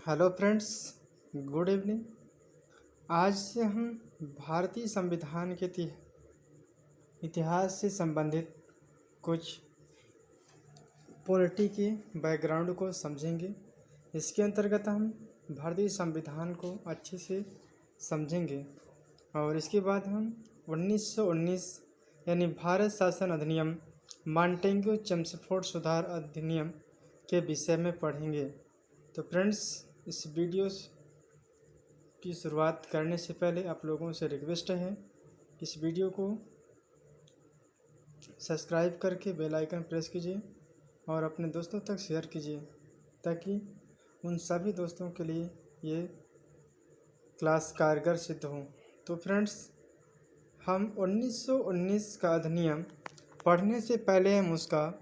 Hello friends, good evening. आज से हम भारतीय संविधान के इतिहास से संबंधित कुछ पॉलिटी के बैकग्राउंड को समझेंगे। इसके अंतर्गत हम भारतीय संविधान को अच्छे से समझेंगे और इसके बाद हम 1919 यानी भारत शासन अधिनियम मॉन्टेग्यू चेम्सफोर्ड सुधार अधिनियम के विषय में पढ़ेंगे। तो फ्रेंड्स, इस वीडियो की शुरुआत करने से पहले आप लोगों से रिक्वेस्ट है कि इस वीडियो को सब्सक्राइब करके बेल आइकन प्रेस कीजिए और अपने दोस्तों तक शेयर कीजिए ताकि उन सभी दोस्तों के लिए ये क्लास कारगर सिद्ध हो। तो फ्रेंड्स, हम 1919 का अधिनियम पढ़ने से पहले हम उसका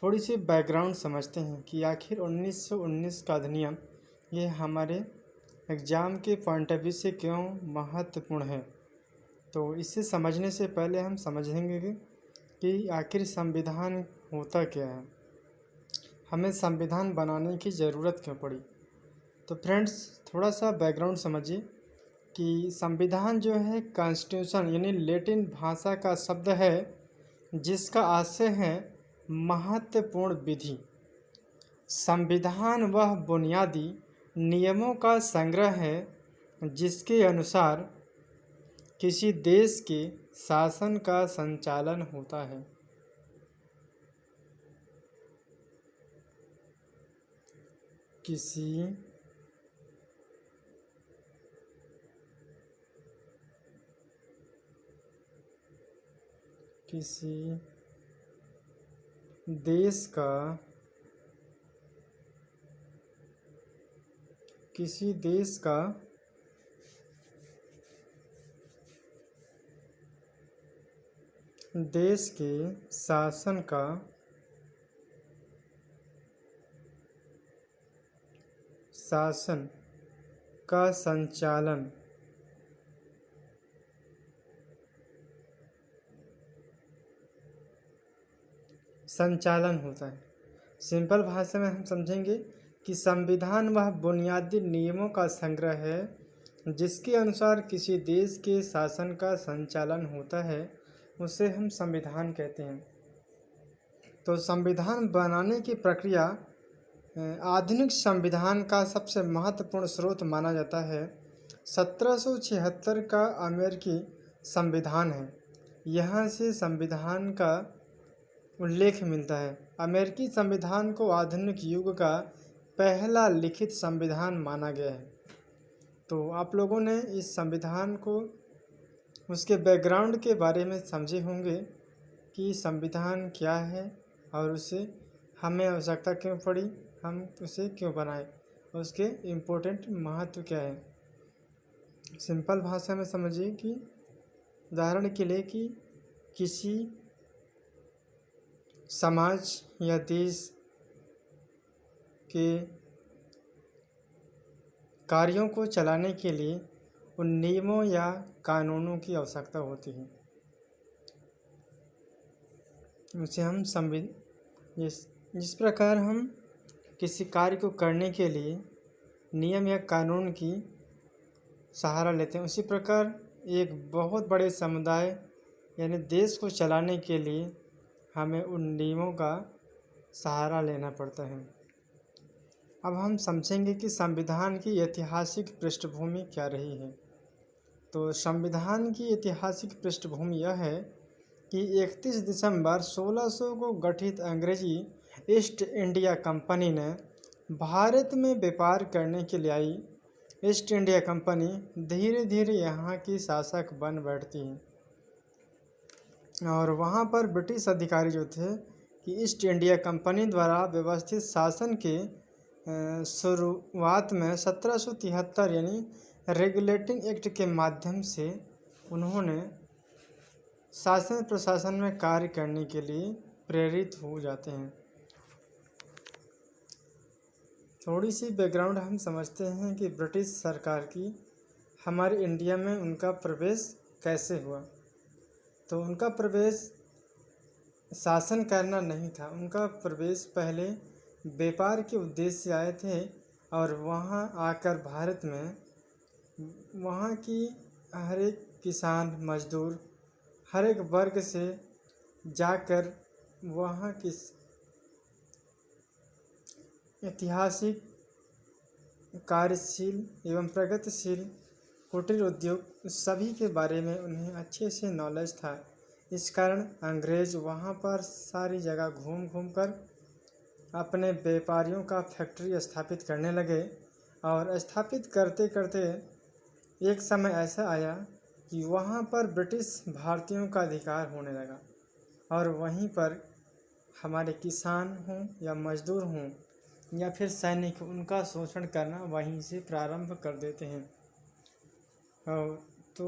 थोड़ी सी बैकग्राउंड समझते हैं कि आखिर 1919 का अधिनियम ये हमारे एग्ज़ाम के पॉइंट ऑफ व्यू से क्यों महत्वपूर्ण है। तो इसे समझने से पहले हम समझेंगे कि आखिर संविधान होता क्या है, हमें संविधान बनाने की ज़रूरत क्यों पड़ी। तो फ्रेंड्स, थोड़ा सा बैकग्राउंड समझिए कि संविधान जो है कॉन्स्टिट्यूशन यानी लैटिन भाषा का शब्द है जिसका आशय है महत्वपूर्ण विधि। संविधान वह बुनियादी नियमों का संग्रह है जिसके अनुसार किसी देश के शासन का संचालन होता है। किसी देश का देश के शासन का संचालन होता है। सिंपल भाषा में हम समझेंगे कि संविधान वह बुनियादी नियमों का संग्रह है जिसके अनुसार किसी देश के शासन का संचालन होता है, उसे हम संविधान कहते हैं। तो संविधान बनाने की प्रक्रिया आधुनिक संविधान का सबसे महत्वपूर्ण स्रोत माना जाता है। 1776 का अमेरिकी संविधान है, यहाँ से संविधान का उल्लेख मिलता है। अमेरिकी संविधान को आधुनिक युग का पहला लिखित संविधान माना गया है। तो आप लोगों ने इस संविधान को उसके बैकग्राउंड के बारे में समझे होंगे कि संविधान क्या है और उसे हमें आवश्यकता क्यों पड़ी, हम उसे क्यों बनाए, उसके इम्पोर्टेंट महत्व क्या है। सिंपल भाषा में समझिए कि उदाहरण के लिए कि किसी समाज या देश के कार्यों को चलाने के लिए उन नियमों या कानूनों की आवश्यकता होती है। उसे हम जिस प्रकार हम किसी कार्य को करने के लिए नियम या कानून की सहारा लेते हैं, उसी प्रकार एक बहुत बड़े समुदाय यानी देश को चलाने के लिए हमें उन नियमों का सहारा लेना पड़ता है। अब हम समझेंगे कि संविधान की ऐतिहासिक पृष्ठभूमि क्या रही है। तो संविधान की ऐतिहासिक पृष्ठभूमि यह है कि 31 दिसंबर 1600 को गठित अंग्रेजी ईस्ट इंडिया कंपनी ने भारत में व्यापार करने के लिए आई। ईस्ट इंडिया कंपनी धीरे धीरे यहाँ की शासक बन बैठती है और वहाँ पर ब्रिटिश अधिकारी जो थे कि ईस्ट इंडिया कंपनी द्वारा व्यवस्थित शासन के शुरुआत में 1773 यानी रेगुलेटिंग एक्ट के माध्यम से उन्होंने शासन प्रशासन में कार्य करने के लिए प्रेरित हो जाते हैं। थोड़ी सी बैकग्राउंड हम समझते हैं कि ब्रिटिश सरकार की हमारे इंडिया में उनका प्रवेश कैसे हुआ। तो उनका प्रवेश शासन करना नहीं था, उनका प्रवेश पहले व्यापार के उद्देश्य से आए थे और वहाँ आकर भारत में वहाँ की हर एक किसान मजदूर हर एक वर्ग से जाकर वहाँ की ऐतिहासिक कार्यशील एवं प्रगतिशील कुटीर उद्योग सभी के बारे में उन्हें अच्छे से नॉलेज था। इस कारण अंग्रेज वहाँ पर सारी जगह घूम घूम कर अपने व्यापारियों का फैक्ट्री स्थापित करने लगे और स्थापित करते करते एक समय ऐसा आया कि वहाँ पर ब्रिटिश भारतीयों का अधिकार होने लगा और वहीं पर हमारे किसान हों या मजदूर हों या फिर सैनिक, उनका शोषण करना वहीं से प्रारंभ कर देते हैं। और तो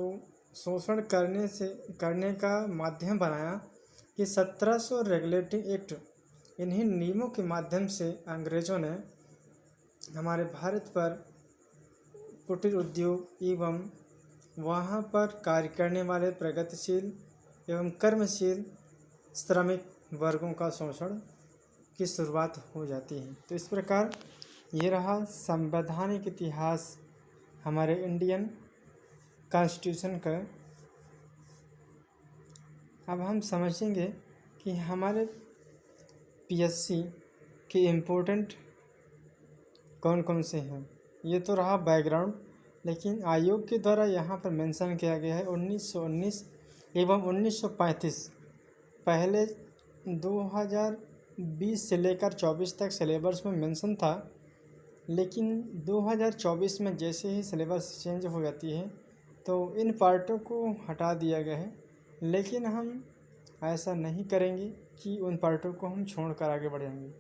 शोषण करने का माध्यम बनाया कि 1700 रेगुलेटिंग एक्ट, इन्हीं नियमों के माध्यम से अंग्रेज़ों ने हमारे भारत पर कुटीर उद्योग एवं वहाँ पर कार्य करने वाले प्रगतिशील एवं कर्मशील श्रमिक वर्गों का शोषण की शुरुआत हो जाती है। तो इस प्रकार ये रहा संवैधानिक इतिहास हमारे इंडियन कॉन्स्टिट्यूशन का। अब हम समझेंगे कि हमारे पीएससी के इम्पोर्टेंट कौन कौन से हैं। ये तो रहा बैकग्राउंड, लेकिन आयोग के द्वारा यहाँ पर मेंशन किया गया है 1919 एवं 1935। पहले 2020 से लेकर 24 तक सिलेबस में मेंशन था, लेकिन 2024 में जैसे ही सिलेबस चेंज हो जाती है तो इन पार्टों को हटा दिया गया है। लेकिन हम ऐसा नहीं करेंगे कि उन पार्टों को हम छोड़कर आगे बढ़ेंगे।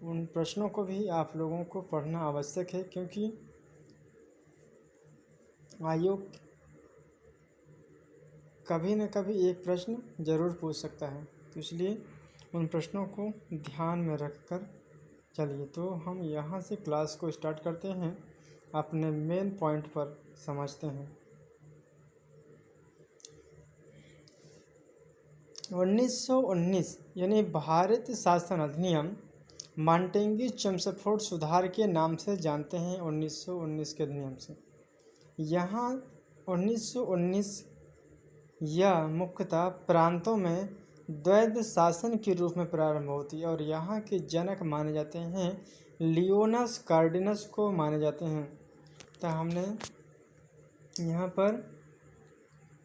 उन प्रश्नों को भी आप लोगों को पढ़ना आवश्यक है, क्योंकि आयोग कभी न कभी एक प्रश्न ज़रूर पूछ सकता है, तो इसलिए उन प्रश्नों को ध्यान में रखकर चलिए। तो हम यहाँ से क्लास को स्टार्ट करते हैं, अपने मेन पॉइंट पर समझते हैं। 1919 यानी भारत शासन अधिनियम मांटेंगी चेम्सफोर्ड सुधार के नाम से जानते हैं। 1919 के अधिनियम से यहाँ 1919 यह मुख्यतः प्रांतों में द्वैध शासन के रूप में प्रारंभ होती है और यहाँ के जनक माने जाते हैं लियोनस कार्डिनस को माने जाते हैं। तो हमने यहाँ पर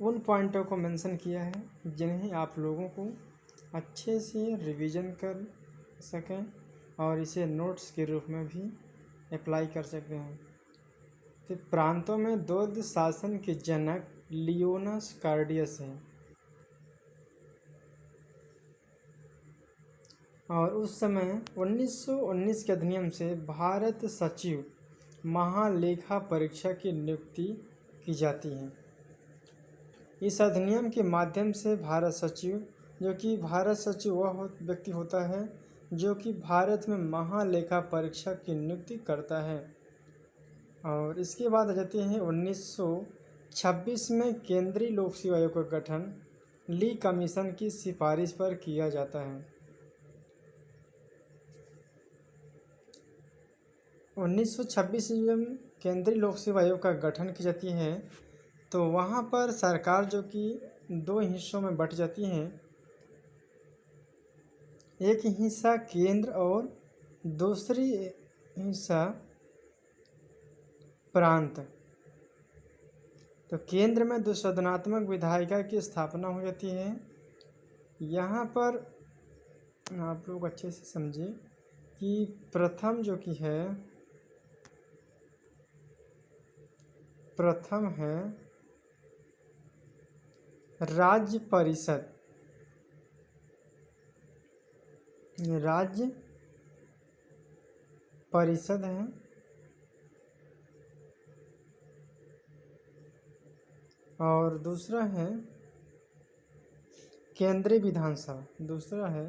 उन पॉइंटों को मेंशन किया है जिन्हें आप लोगों को अच्छे से रिवीजन कर सकें और इसे नोट्स के रूप में भी अप्लाई कर सकते हैं। तो प्रांतों में द्वैध शासन के जनक लियोनस कार्डियस हैं और उस समय 1919 के अधिनियम से भारत सचिव महालेखा परीक्षा की नियुक्ति की जाती है। इस अधिनियम के माध्यम से भारत सचिव, जो कि भारत सचिव वह व्यक्ति होता है जो कि भारत में महालेखा परीक्षा की नियुक्ति करता है। और इसके बाद आ जाते हैं 1926 में केंद्रीय लोक सेवा आयोग का गठन ली कमीशन की सिफारिश पर किया जाता है। 1926 जब केंद्रीय लोक सेवा आयोग का गठन की जाती है तो वहाँ पर सरकार जो कि दो हिस्सों में बट जाती हैं, एक हिस्सा केंद्र और दूसरी हिस्सा प्रांत। तो केंद्र में द्विसदनात्मक विधायिका की स्थापना हो जाती है। यहाँ पर आप लोग अच्छे से समझे कि प्रथम जो कि है, प्रथम है राज्य परिषद। राज्य परिषद है और दूसरा है केंद्रीय विधानसभा। दूसरा है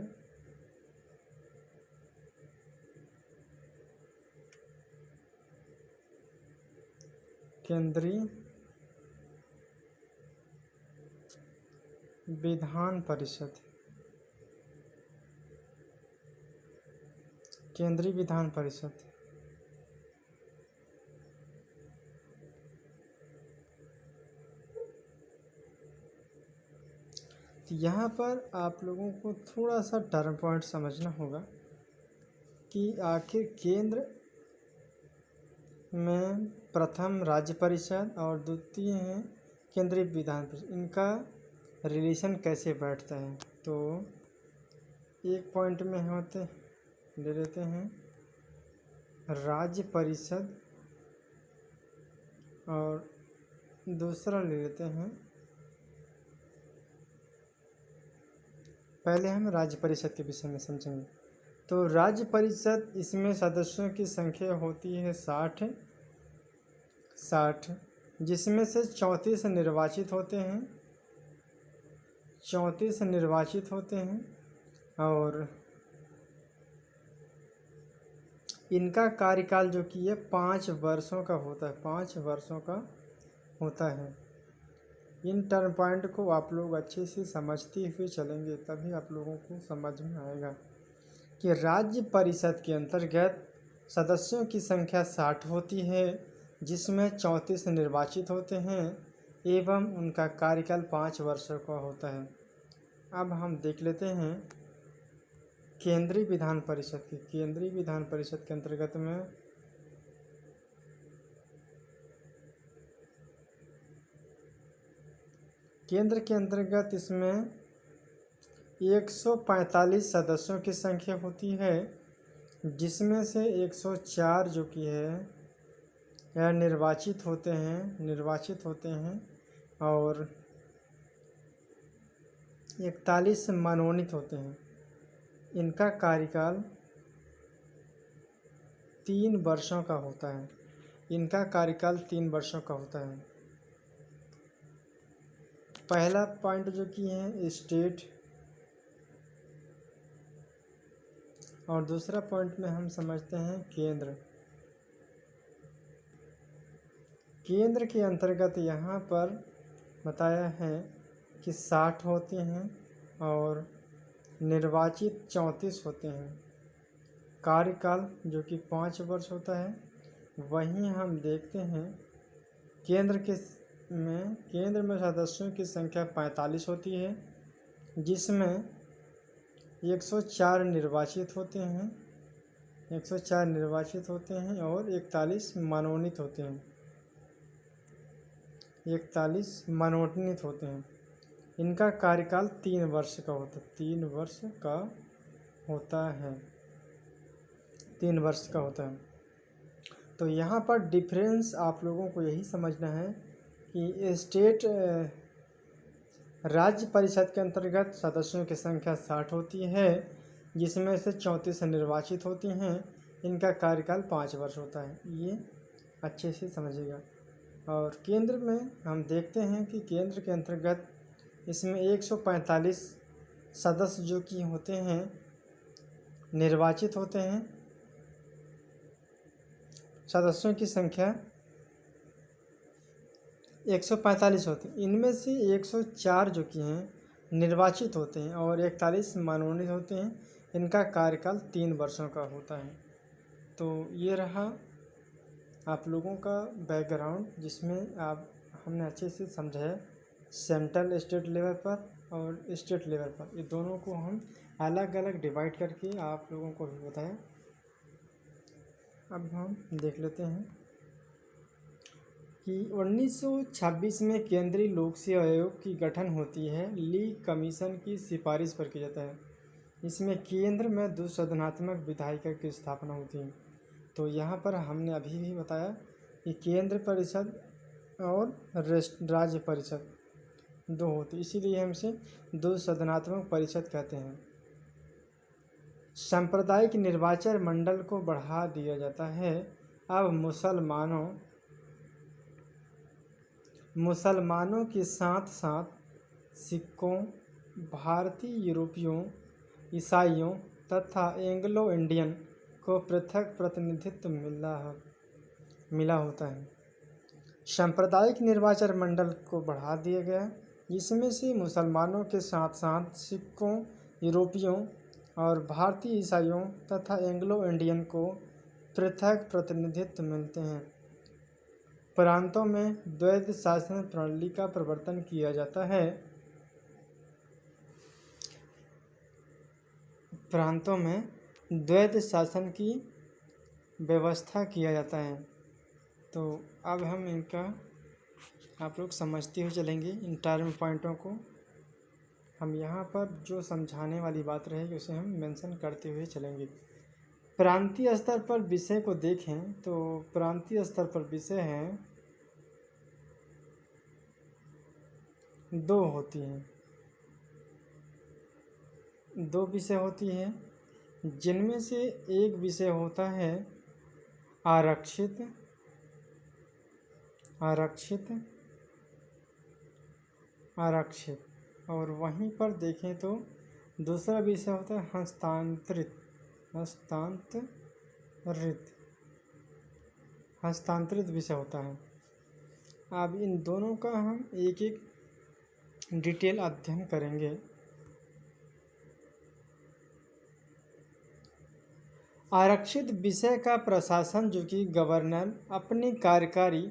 केंद्रीय विधान परिषद। केंद्रीय विधान परिषद। तो यहाँ पर आप लोगों को थोड़ा सा टर्म पॉइंट समझना होगा कि आखिर केंद्र में प्रथम राज्य परिषद और द्वितीय है केंद्रीय विधान परिषद, इनका रिलेशन कैसे बैठता है। तो एक पॉइंट में होते ले लेते हैं राज्य परिषद और दूसरा ले लेते हैं, पहले हम राज्य परिषद के विषय में समझेंगे। तो राज्य परिषद, इसमें सदस्यों की संख्या होती है 60, जिसमें से 34 निर्वाचित होते हैं, 34 निर्वाचित होते हैं और इनका कार्यकाल जो कि है 5 वर्षों का होता है, 5 वर्षों का होता है। इन टर्म पॉइंट को आप लोग अच्छे से समझते हुए चलेंगे, तभी आप लोगों को समझ में आएगा कि राज्य परिषद के अंतर्गत सदस्यों की संख्या 60 होती है, जिसमें 34 निर्वाचित होते हैं एवं उनका कार्यकाल 5 वर्षों का होता है। अब हम देख लेते हैं केंद्रीय विधान परिषद की। केंद्रीय विधान परिषद के अंतर्गत में केंद्र के अंतर्गत इसमें 145 सदस्यों की संख्या होती है, जिसमें से 104 जो कि है यह निर्वाचित होते हैं और 41 मनोनीत होते हैं। इनका कार्यकाल 3 वर्षों का होता है। इनका कार्यकाल 3 वर्षों का होता है। पहला पॉइंट जो कि है स्टेट और दूसरा पॉइंट में हम समझते हैं केंद्र। केंद्र के अंतर्गत यहाँ पर बताया है कि 60 होते हैं और निर्वाचित 34 होते हैं। कार्यकाल जो कि 5 वर्ष होता है। वहीं हम देखते हैं केंद्र में सदस्यों की संख्या 45 होती है, जिसमें 104 निर्वाचित होते हैं, 104 निर्वाचित होते हैं और 41 मनोनीत होते हैं, 41 मनोनीत होते हैं। इनका कार्यकाल 3 वर्ष का होता है, 3 वर्ष का होता है, 3 वर्ष का होता है। तो यहाँ पर डिफरेंस आप लोगों को यही समझना है कि स्टेट राज्य परिषद के अंतर्गत सदस्यों की संख्या 60 होती है, जिसमें से 34 निर्वाचित होती हैं। इनका कार्यकाल 5 वर्ष होता है, ये अच्छे से समझिएगा। और केंद्र में हम देखते हैं कि केंद्र के अंतर्गत इसमें 145 सदस्य जो कि होते हैं निर्वाचित होते हैं। सदस्यों की संख्या 145 होते हैं। इनमें से 104 जो कि हैं निर्वाचित होते हैं और 41 मनोनीत होते हैं। इनका कार्यकाल 3 वर्षों का होता है। तो ये रहा आप लोगों का बैकग्राउंड, जिसमें हमने अच्छे से समझाया सेंट्रल स्टेट लेवल पर और स्टेट लेवल पर। ये दोनों को हम अलग अलग डिवाइड करके आप लोगों को भी बताया। अब हम देख लेते हैं कि 1926 में केंद्रीय लोक सेवा आयोग की गठन होती है। ली कमीशन की सिफारिश पर किया जाता है। इसमें केंद्र में द्विसदनात्मक विधायिका की स्थापना होती है। तो यहाँ पर हमने अभी भी बताया कि केंद्र परिषद और राज्य परिषद 2 होती, इसीलिए हम इसे द्विसदनात्मक परिषद कहते हैं। सांप्रदायिक निर्वाचन मंडल को बढ़ा दिया जाता है। अब मुसलमानों के साथ साथ सिखों, भारतीय यूरोपियों, ईसाइयों तथा एंग्लो इंडियन को पृथक प्रतिनिधित्व मिला होता है। सांप्रदायिक निर्वाचन मंडल को बढ़ा दिया गया, जिसमें से मुसलमानों के साथ साथ सिखों, यूरोपियों, और भारतीय ईसाइयों तथा एंग्लो इंडियन को पृथक प्रतिनिधित्व मिलते हैं। प्रांतों में द्वैध शासन प्रणाली का प्रवर्तन किया जाता है। प्रांतों में द्वैध शासन की व्यवस्था किया जाता है। तो अब हम इनका आप लोग समझते हुए चलेंगे इन टर्म पॉइंटों को। हम यहाँ पर जो समझाने वाली बात रहेगी उसे हम मेंशन करते हुए चलेंगे। प्रांतीय स्तर पर विषय को देखें तो प्रांतीय स्तर पर विषय हैं दो होती हैं, दो विषय होती हैं, जिनमें से एक विषय होता है आरक्षित आरक्षित आरक्षित और वहीं पर देखें तो दूसरा विषय होता है हस्तांतरित हस्तांतरित विषय होता है। अब इन दोनों का हम एक एक डिटेल अध्ययन करेंगे। आरक्षित विषय का प्रशासन जो कि गवर्नर अपनी कार्यकारी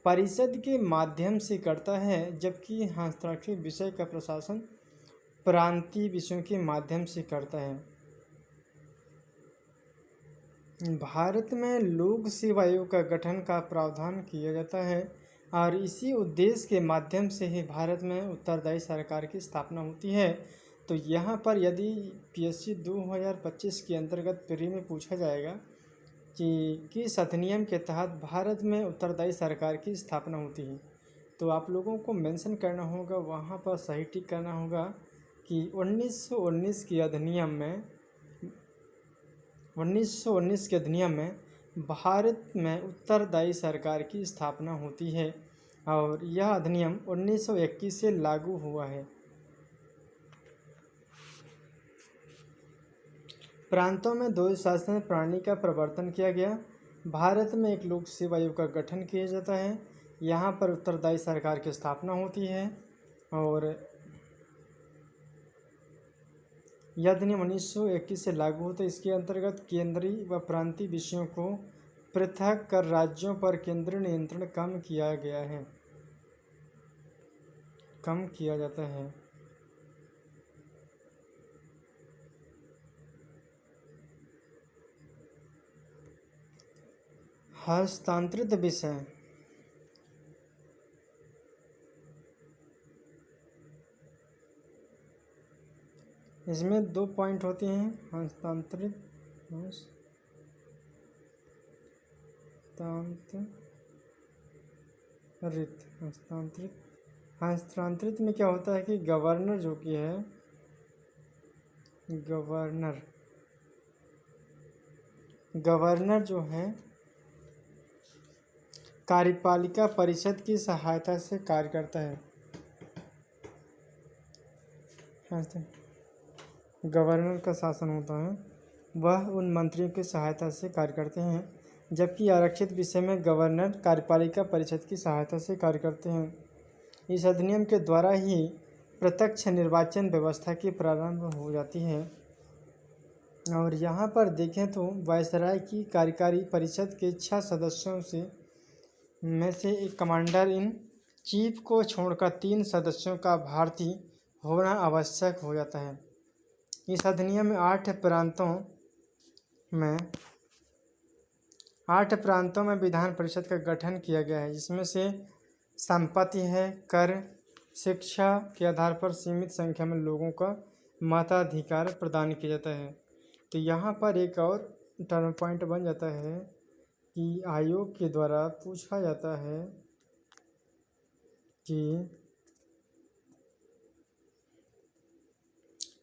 परिषद के माध्यम से करता है, जबकि हस्ताक्षरित विषय का प्रशासन प्रांतीय विषयों के माध्यम से करता है। भारत में लोक सेवा आयोग का गठन का प्रावधान किया जाता है और इसी उद्देश्य के माध्यम से ही भारत में उत्तरदायी सरकार की स्थापना होती है। तो यहाँ पर यदि पीएससी 2025 के अंतर्गत प्री में पूछा जाएगा कि किस अधिनियम के तहत भारत में उत्तरदायी सरकार की स्थापना होती है, तो आप लोगों को मेंशन करना होगा, वहाँ पर सही टिक करना होगा कि 1919 के अधिनियम में भारत में उत्तरदायी सरकार की स्थापना होती है और यह अधिनियम 1921 से लागू हुआ है। प्रांतों में द्वैध शासन प्रणाली का प्रवर्तन किया गया। भारत में एक लोक सेवा आयोग का गठन किया जाता है। यहाँ पर उत्तरदायी सरकार की स्थापना होती है और यह अधिनियम 1921 से लागू होता है। इसके अंतर्गत केंद्रीय व प्रांतीय विषयों को पृथक कर राज्यों पर केंद्रीय नियंत्रण कम किया जाता है। हस्तांतरित विषय इसमें दो पॉइंट होते हैं, हस्तांतरित में क्या होता है कि गवर्नर जो कि है गवर्नर जो है कार्यपालिका परिषद की सहायता से कार्य करता है। गवर्नर का शासन होता है, वह उन मंत्रियों की सहायता से कार्य करते हैं, जबकि आरक्षित विषय में गवर्नर कार्यपालिका परिषद की सहायता से कार्य करते हैं। इस अधिनियम के द्वारा ही प्रत्यक्ष निर्वाचन व्यवस्था की प्रारंभ हो जाती है। और यहाँ पर देखें तो वायसराय की कार्यकारी परिषद के 6 सदस्यों में से एक कमांडर इन चीफ को छोड़कर 3 सदस्यों का भारतीय होना आवश्यक हो जाता है। इस अधिनियम में 8 प्रांतों में विधान परिषद का गठन किया गया है, जिसमें से संपत्ति है, कर, शिक्षा के आधार पर सीमित संख्या में लोगों का मताधिकार प्रदान किया जाता है। तो यहाँ पर एक और टर्म पॉइंट बन जाता है कि आयोग के द्वारा पूछा जाता है कि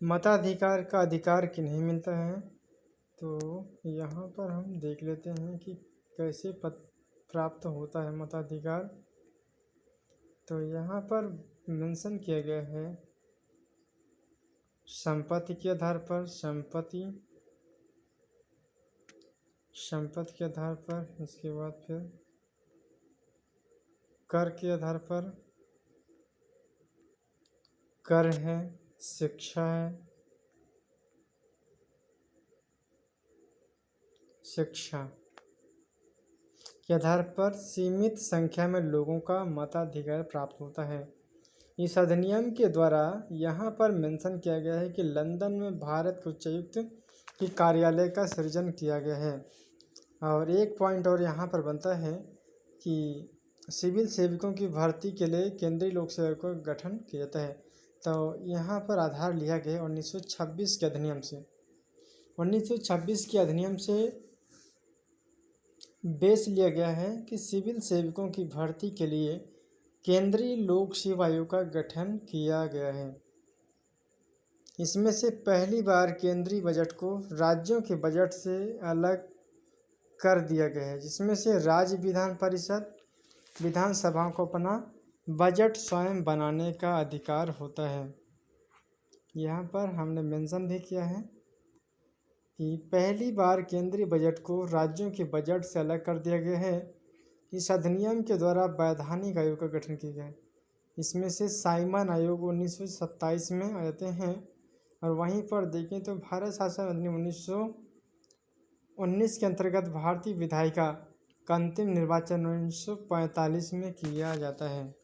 मताधिकार का अधिकार किन्हें मिलता है। तो यहाँ पर हम देख लेते हैं कि कैसे प्राप्त होता है मताधिकार। तो यहाँ पर मेंशन किया गया है संपत्ति के आधार पर, संपत्ति के आधार पर, इसके बाद फिर कर के आधार पर, कर है, शिक्षा है, शिक्षा के आधार पर सीमित संख्या में लोगों का मताधिकार प्राप्त होता है। इस अधिनियम के द्वारा यहाँ पर मेंशन किया गया है कि लंदन में भारत के उच्चायुक्त की कार्यालय का सृजन किया गया है। और एक पॉइंट और यहाँ पर बनता है कि सिविल सेवकों की भर्ती के लिए केंद्रीय लोक सेवा आयोग का गठन किया जाता है। तो यहाँ पर आधार लिया गया 1926 के अधिनियम से। 1926 के अधिनियम से बेस लिया गया है कि सिविल सेवकों की भर्ती के लिए केंद्रीय लोक सेवा आयोग का गठन किया गया है। इसमें से पहली बार केंद्रीय बजट को राज्यों के बजट से अलग कर दिया गया है, जिसमें से राज्य विधान परिषद विधानसभाओं को अपना बजट स्वयं बनाने का अधिकार होता है। यहाँ पर हमने मेंशन भी किया है कि पहली बार केंद्रीय बजट को राज्यों के बजट से अलग कर दिया गया है। इस अधिनियम के द्वारा वैधानिक आयोग का गठन किया गया है। इसमें से साइमन आयोग 1927 में आ जाते हैं। और वहीं पर देखें तो भारत शासन अधिनियम 1919 के अंतर्गत भारतीय विधायिका का अंतिम निर्वाचन 1945 में किया जाता है।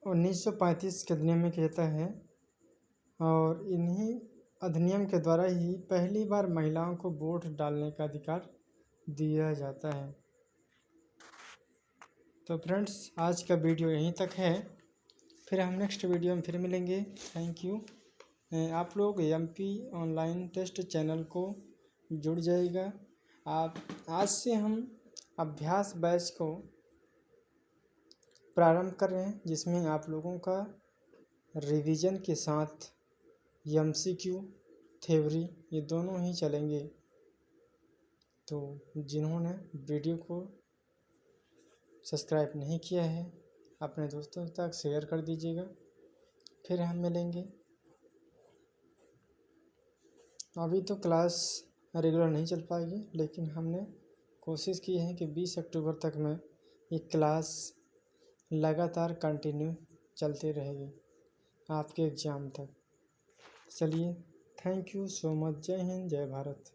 उन्नीस सौ 1935 के अधिनियम में कहता है और इन्हीं अधिनियम के द्वारा ही पहली बार महिलाओं को वोट डालने का अधिकार दिया जाता है। तो फ्रेंड्स, आज का वीडियो यहीं तक है। फिर हम नेक्स्ट वीडियो में फिर मिलेंगे। Thank you. आप लोग एमपी ऑनलाइन टेस्ट चैनल को जुड़ जाइएगा। आप आज से हम अभ्यास बैच को प्रारंभ कर रहे हैं, जिसमें आप लोगों का रिवीजन के साथ एमसीक्यू थ्योरी ये दोनों ही चलेंगे। तो जिन्होंने वीडियो को सब्सक्राइब नहीं किया है अपने दोस्तों तक शेयर कर दीजिएगा। फिर हम मिलेंगे। अभी तो क्लास रेगुलर नहीं चल पाएगी, लेकिन हमने कोशिश की है कि 20 अक्टूबर तक में ये क्लास लगातार कंटिन्यू चलती रहेगी आपके एग्ज़ाम तक। चलिए, थैंक यू सो मच। जय हिंद, जय भारत।